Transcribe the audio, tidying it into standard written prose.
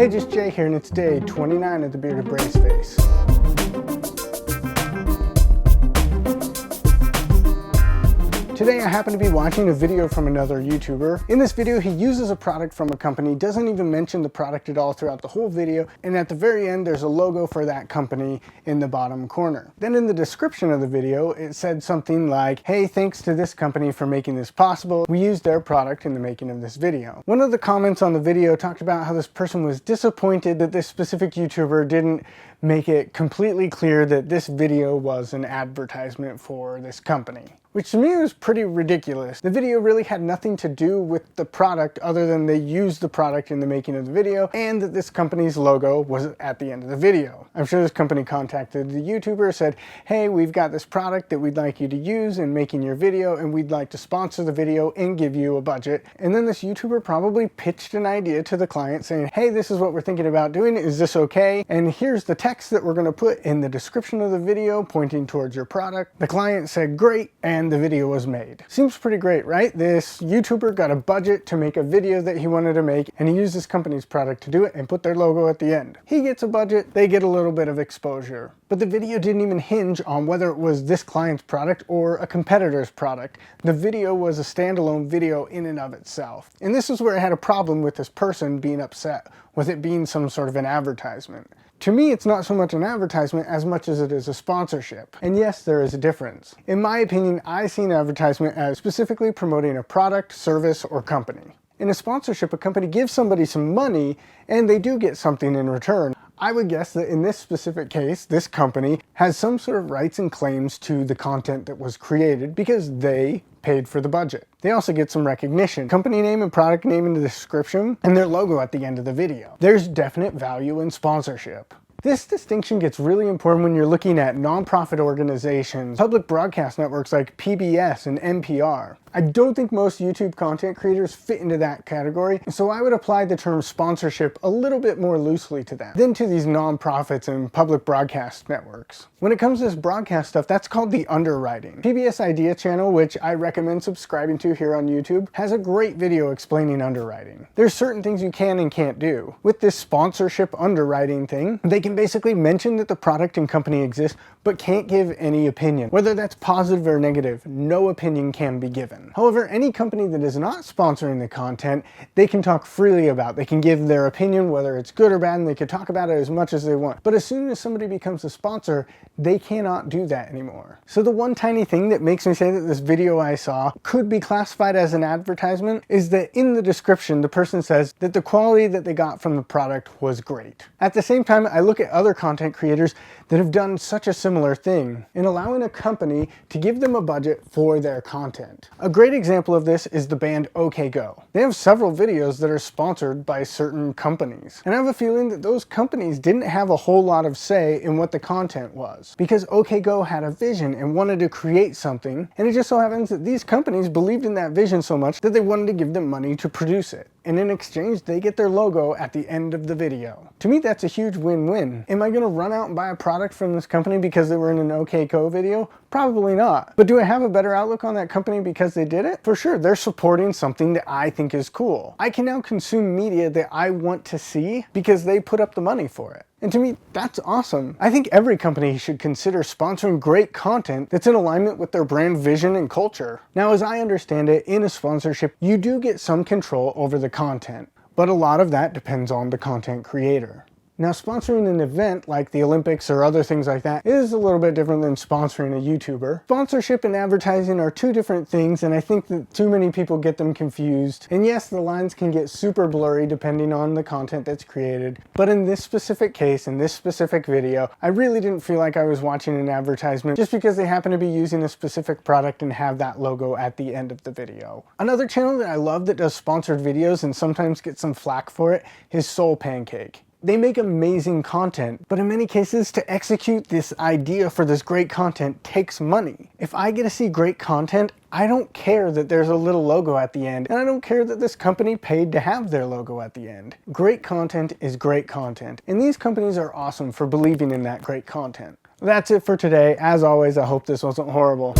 Hey, just Jay here, and it's day 29 of the Bearded Brace Face. Today I happen to be watching a video from another YouTuber. In this video, he uses a product from a company, doesn't even mention the product at all throughout the whole video, and at the very end there's a logo for that company in the bottom corner. Then in the description of the video, it said something like, hey, thanks to this company for making this possible. We used their product in the making of this video. One of the comments on the video talked about how this person was disappointed that this specific YouTuber didn't make it completely clear that this video was an advertisement for this company, which to me was pretty ridiculous. The video really had nothing to do with the product other than they used the product in the making of the video, and that this company's logo was at the end of the video. I'm sure this company contacted the YouTuber, said, hey, we've got this product that we'd like you to use in making your video, and we'd like to sponsor the video and give you a budget. And then this YouTuber probably pitched an idea to the client saying, hey, this is what we're thinking about doing. Is this okay? And here's the text that we're going to put in the description of the video pointing towards your product. The client said, great, and the video was made. Seems pretty great, right? This YouTuber got a budget to make a video that he wanted to make, and he used this company's product to do it and put their logo at the end. He gets a budget, they get a little bit of exposure. But the video didn't even hinge on whether it was this client's product or a competitor's product. The video was a standalone video in and of itself. And this is where I had a problem with this person being upset with it being some sort of an advertisement. To me, it's not so much an advertisement as much as it is a sponsorship. And yes, there is a difference. In my opinion, I see an advertisement as specifically promoting a product, service, or company. In a sponsorship, a company gives somebody some money and they do get something in return. I would guess that in this specific case, this company has some sort of rights and claims to the content that was created because they paid for the budget. They also get some recognition, company name and product name in the description, and their logo at the end of the video. There's definite value in sponsorship. This distinction gets really important when you're looking at nonprofit organizations, public broadcast networks like PBS and NPR. I don't think most YouTube content creators fit into that category, so I would apply the term sponsorship a little bit more loosely to them than to these nonprofits and public broadcast networks. When it comes to this broadcast stuff, that's called the underwriting. PBS Idea channel, which I recommend subscribing to here on YouTube, has a great video explaining underwriting. There's certain things you can and can't do. With this sponsorship underwriting thing, they can basically mention that the product and company exists, but can't give any opinion. Whether that's positive or negative, no opinion can be given. However, any company that is not sponsoring the content, they can talk freely about. They can give their opinion, whether it's good or bad, and they can talk about it as much as they want. But as soon as somebody becomes a sponsor, they cannot do that anymore. So the one tiny thing that makes me say that this video I saw could be classified as an advertisement is that in the description, the person says that the quality that they got from the product was great. At the same time, I look at other content creators that have done such a similar thing in allowing a company to give them a budget for their content. A great example of this is the band OK Go. They have several videos that are sponsored by certain companies. And I have a feeling that those companies didn't have a whole lot of say in what the content was, because OK Go had a vision and wanted to create something, and it just so happens that these companies believed in that vision so much that they wanted to give them money to produce it. And in exchange, they get their logo at the end of the video. To me, that's a huge win-win. Am I going to run out and buy a product from this company because they were in an OK Go video? Probably not. But do I have a better outlook on that company because they did it? For sure, they're supporting something that I think is cool. I can now consume media that I want to see because they put up the money for it. And to me, that's awesome. I think every company should consider sponsoring great content that's in alignment with their brand vision and culture. Now, as I understand it, in a sponsorship, you do get some control over the content, but a lot of that depends on the content creator. Now, sponsoring an event like the Olympics or other things like that is a little bit different than sponsoring a YouTuber. Sponsorship and advertising are two different things, and I think that too many people get them confused. And yes, the lines can get super blurry depending on the content that's created. But in this specific case, in this specific video, I really didn't feel like I was watching an advertisement just because they happen to be using a specific product and have that logo at the end of the video. Another channel that I love that does sponsored videos and sometimes gets some flack for it is Soul Pancake. They make amazing content, but in many cases, to execute this idea for this great content takes money. If I get to see great content, I don't care that there's a little logo at the end, and I don't care that this company paid to have their logo at the end. Great content is great content, and these companies are awesome for believing in that great content. That's it for today. As always, I hope this wasn't horrible.